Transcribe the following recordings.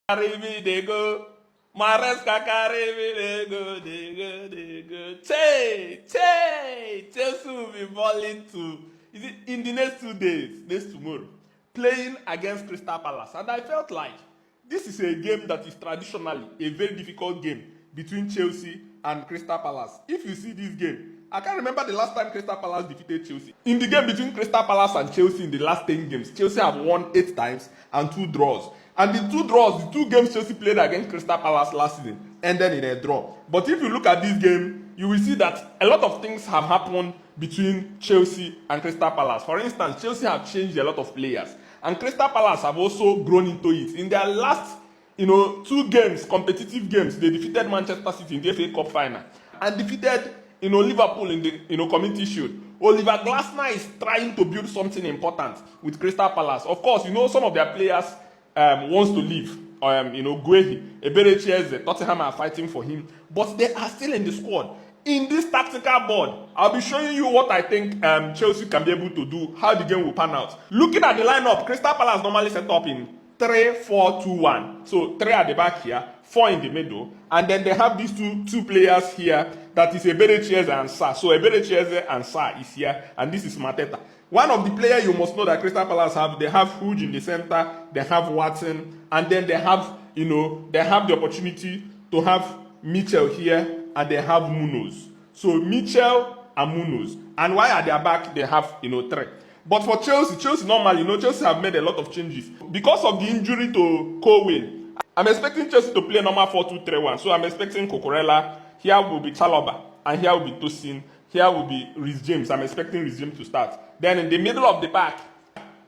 Carry me, they go. Maresca carry me, they go, they go, they go. Chelsea will be balling to, is it in the next 2 days, next tomorrow, playing against Crystal Palace. And I felt like this is a game that is traditionally a very difficult game between Chelsea and Crystal Palace. If you see this game, I can't remember the last time Crystal Palace defeated Chelsea. In the game between Crystal Palace and Chelsea in the last 10 games, Chelsea have won 8 times and 2 draws. And the 2 draws, the 2 games Chelsea played against Crystal Palace last season ended in a draw. But if you look at this game, you will see that a lot of things have happened between Chelsea and Crystal Palace. For instance, Chelsea have changed a lot of players. And Crystal Palace have also grown into it. In their last 2 games, competitive games, they defeated Manchester City in the FA Cup final and defeated Liverpool in the Community Shield. Oliver Glasner is trying to build something important with Crystal Palace. Of course, some of their players wants to leave. Guehi, Eberechi Eze, Tottenham are fighting for him, but they are still in the squad. In this tactical board, I'll be showing you what I think Chelsea can be able to do, how the game will pan out. Looking at the lineup, Crystal Palace normally set up in 3-4-2-1. So 3 at the back here, 4 in the middle, and then they have these two players here, that is Eberechi Eze and Sarr. So Eberechi Eze and Sarr is here, and this is Mateta. One of the players you must know that Crystal Palace have, they have Hughes in the center, they have Watson, and then they have, they have the opportunity to have Mitchell here, and they have Munoz. So Mitchell and Munoz. And why at their back they have, 3. But for Chelsea normally, Chelsea have made a lot of changes. Because of the injury to Colwill, I'm expecting Chelsea to play normal 4-2-3-1. So I'm expecting Cucurella, here will be Chalobah, and here will be Tosin, here will be Reece James. I'm expecting Reece James to start. Then in the middle of the pack,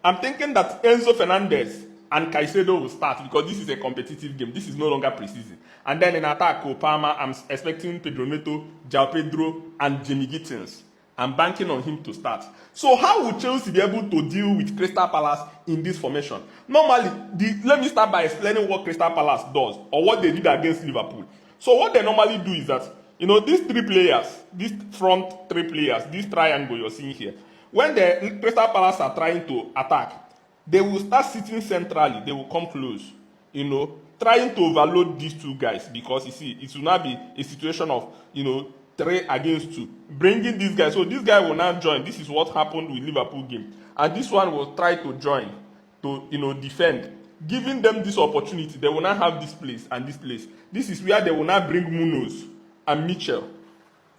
I'm thinking that Enzo Fernandez and Caicedo will start because this is a competitive game. This is no longer preseason. And then in attack, Kopama, I'm expecting Pedro Neto, João Pedro, and Jamie Gittins. I'm banking on him to start. So how will Chelsea be able to deal with Crystal Palace in this formation? Normally, let me start by explaining what Crystal Palace does or what they did against Liverpool. So what they normally do is that, these 3 players, these front 3 players, this triangle you're seeing here, when the Crystal Palace are trying to attack, they will start sitting centrally. They will come close, trying to overload these 2 guys because, you see, it will not be a situation of, 3 against 2. Bringing these guys. So this guy will now join. This is what happened with Liverpool game. And this one will try to join, to, defend. Giving them this opportunity, they will now have this place and this place. This is where they will now bring Munoz and Mitchell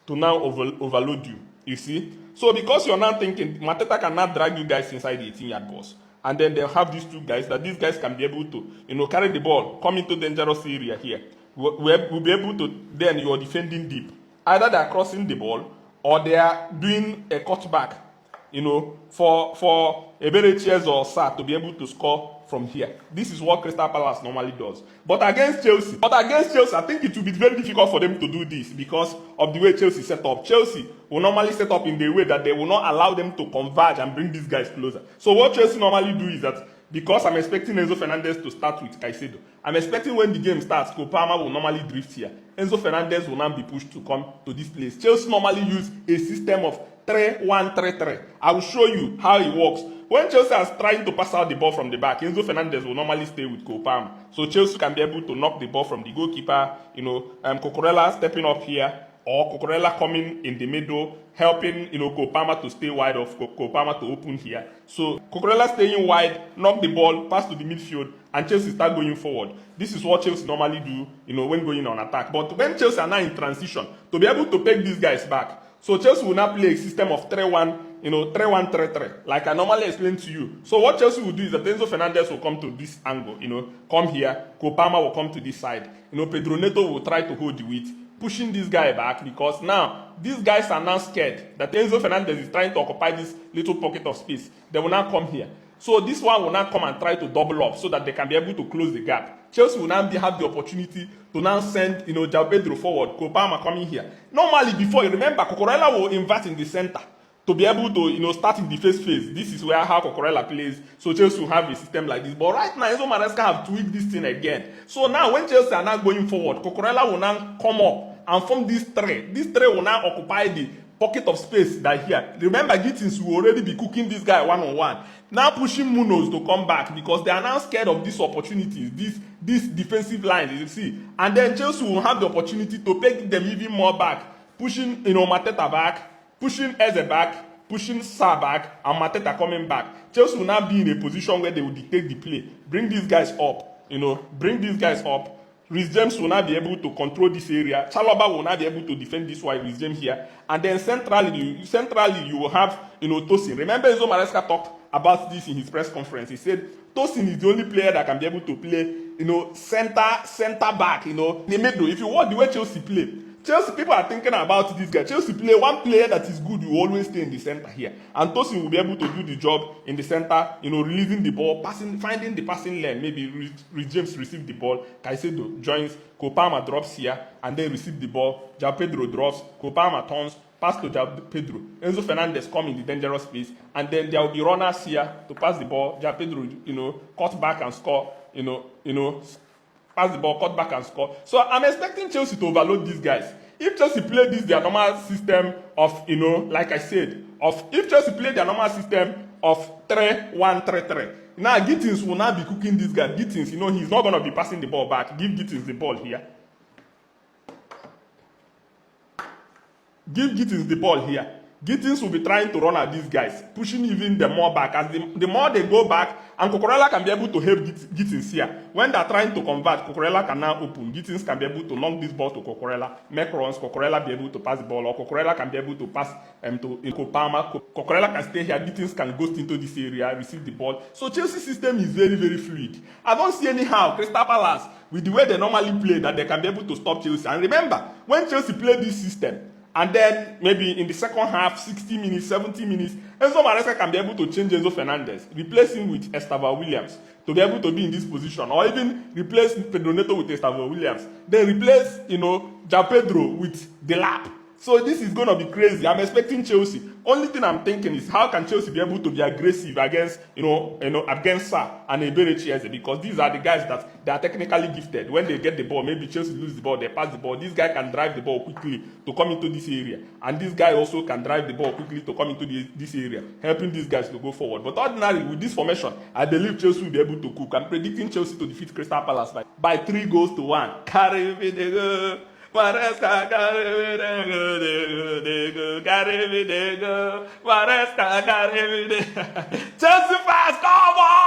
to now overload you. You see? So because you're now thinking, Mateta cannot drag you guys inside the 18-yard box. And then they'll have these 2 guys that these guys can be able to, carry the ball, come into dangerous area here. We'll be able to, then you're defending deep. Either they're crossing the ball or they are doing a cutback, for Eberechi Eze or Sarr to be able to score from here. This is what Crystal Palace normally does. But against Chelsea, I think it will be very difficult for them to do this because of the way Chelsea set up. Chelsea will normally set up in the way that they will not allow them to converge and bring these guys closer. So what Chelsea normally do is that, because I'm expecting Enzo Fernandez to start with Caicedo, I'm expecting when the game starts, Kopama will normally drift here. Enzo Fernandez will now be pushed to come to this place. Chelsea normally use a system of 3-1-3-3. I will show you how it works. When Chelsea is trying to pass out the ball from the back, Enzo Fernandez will normally stay with Kopama. So Chelsea can be able to knock the ball from the goalkeeper, Cucurella stepping up here, or Cucurella coming in the middle, helping, Kopama to stay wide, or Kopama to open here. So Cucurella staying wide, knock the ball, pass to the midfield, and Chelsea start going forward. This is what Chelsea normally do, when going on attack. But when Chelsea are now in transition, to be able to take these guys back, so Chelsea will now play a system of 3-1, 3-1-3-3, like I normally explained to you. So what Chelsea will do is that Enzo Fernandez will come to this angle, come here, Kopama will come to this side. Pedro Neto will try to hold the width, pushing this guy back because now these guys are now scared that Enzo Fernandez is trying to occupy this little pocket of space. They will now come here. So this one will now come and try to double up so that they can be able to close the gap. Chelsea will now have the opportunity to now send, João Pedro forward, Kopama coming here. Normally before, you remember, Cucurella will invert in the center to be able to, start in the first phase. This is where how Cucurella plays. So Chelsea will have a system like this. But right now, Enzo Maresca have tweaked this thing again. So now when Chelsea are now going forward, Cucurella will now come up and form this 3. This 3 will now occupy the pocket of space that here. Remember, Gittins will already be cooking this guy one-on-one. Now pushing Munoz to come back because they are now scared of these opportunities, these defensive lines, you see. And then Chelsea will have the opportunity to take them even more back, pushing Mateta back, pushing Eze back, pushing Sarr back, and Mateta coming back. Chelsea will now be in a position where they will dictate the play. Bring these guys up, bring these guys up. Reece James will not be able to control this area. Chalobah will not be able to defend this while Reece James here. And then centrally you will have Tosin. Remember Enzo Maresca talked about this in his press conference. He said Tosin is the only player that can be able to play center back, in the middle. If you watch the way Chelsea play, Chelsea people are thinking about this guy. Chelsea play one player that is good will always stay in the center here, and Tosin will be able to do the job in the center, releasing the ball, passing, finding the passing lane. Maybe Reece James receive the ball, Caicedo joins, Kopama drops here and then receive the ball. João Pedro drops, Kopama turns, pass to João Pedro. Enzo Fernandez come in the dangerous space, and then there will be runners here to pass the ball. João Pedro, cut back and score. Pass the ball, cut back and score. So I'm expecting Chelsea to overload these guys. If Chelsea play their normal system of, like I said, if Chelsea play their normal system of 3-1-3-3, now Gittins will not be cooking this guy. Gittins, he's not going to be passing the ball back. Give Gittins the ball here. Give Gittins the ball here. Gittins will be trying to run at these guys, pushing even them more back. As the more they go back, and Cucurella can be able to help Gittins here. When they're trying to convert, Cucurella can now open. Gittins can be able to long this ball to Cucurella, make runs, Cucurella be able to pass the ball, or Cucurella can be able to pass to Kopama. Cucurella can stay here, Gittins can ghost into this area, receive the ball. So Chelsea's system is very, very fluid. I don't see anyhow Crystal Palace, with the way they normally play, that they can be able to stop Chelsea. And remember, when Chelsea play this system, and then maybe in the second half, 60 minutes, 70 minutes, Enzo Maresca can be able to change Enzo Fernandez, replace him with Estevao Williams to be able to be in this position, or even replace Pedro Neto with Estevao Williams. Then replace, João Pedro with Delap. So this is going to be crazy. I'm expecting Chelsea. Only thing I'm thinking is how can Chelsea be able to be aggressive against, against Sarr and Eberechi Eze, because these are the guys that they are technically gifted. When they get the ball, maybe Chelsea lose the ball, they pass the ball. This guy can drive the ball quickly to come into this area, and this guy also can drive the ball quickly to come into this area, helping these guys to go forward. But ordinarily, with this formation, I believe Chelsea will be able to cook. I'm predicting Chelsea to defeat Crystal Palace by 3-1. Carry me the go. Maresca, Chelsea fans, come on!